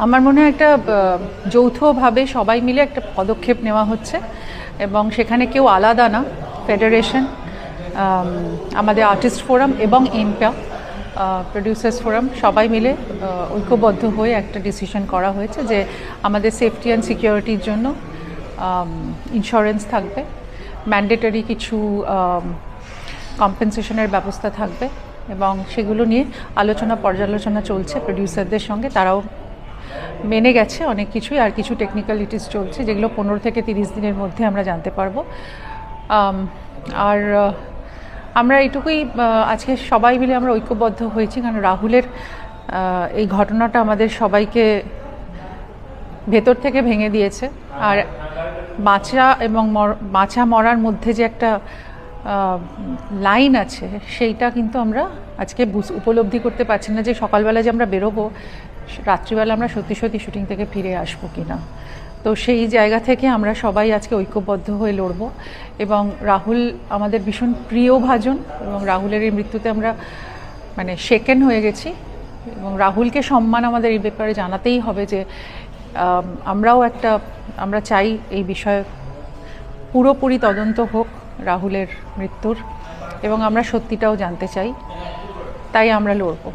আমার মনে হয় একটা যৌথভাবে সবাই মিলে একটা পদক্ষেপ নেওয়া হচ্ছে এবং সেখানে কেউ আলাদা না। ফেডারেশন, আমাদের আর্টিস্ট ফোরাম এবং এমপা প্রডিউসার্স ফোরাম সবাই মিলে ঐক্যবদ্ধ হয়ে একটা ডিসিশন করা হয়েছে যে আমাদের সেফটি অ্যান্ড সিকিউরিটির জন্য ইন্স্যুরেন্স থাকবে, ম্যান্ডেটরি কিছু কম্পেনসেশনের ব্যবস্থা থাকবে এবং সেগুলো নিয়ে পর্যালোচনা চলছে প্রডিউসারদের সঙ্গে। তারাও মেনে গেছে অনেক কিছুই, আর কিছু টেকনিক্যালিটিস চলছে যেগুলো 15 থেকে 30 দিনের মধ্যে আমরা জানতে পারবো। আর আমরা এইটুকুই আজকে সবাই মিলে আমরা ঐক্যবদ্ধ হয়েছি, কারণ রাহুলের এই ঘটনাটা আমাদের সবাইকে ভেতর থেকে ভেঙে দিয়েছে। আর বাঁচা এবং মরার মধ্যে যে একটা লাইন আছে সেইটা কিন্তু আমরা আজকে উপলব্ধি করতে পারছি না, যে সকালবেলা যে আমরা বেরোবো, রাত্রিবেলা আমরা সত্যি সত্যি শুটিং থেকে ফিরে আসবো কিনা। তো সেই জায়গা থেকে আমরা সবাই আজকে ঐক্যবদ্ধ হয়ে লড়ব। এবং রাহুল আমাদের ভীষণ প্রিয়ভাজন, এবং রাহুলের এই মৃত্যুতে আমরা শেকেন হয়ে গেছি, এবং রাহুলকে সম্মান আমাদের এই ব্যাপারে জানাতেই হবে যে আমরা চাই এই বিষয়ে পুরোপুরি তদন্ত হোক রাহুলের মৃত্যুর, এবং আমরা সত্যিটাও জানতে চাই, তাই আমরা লড়ব।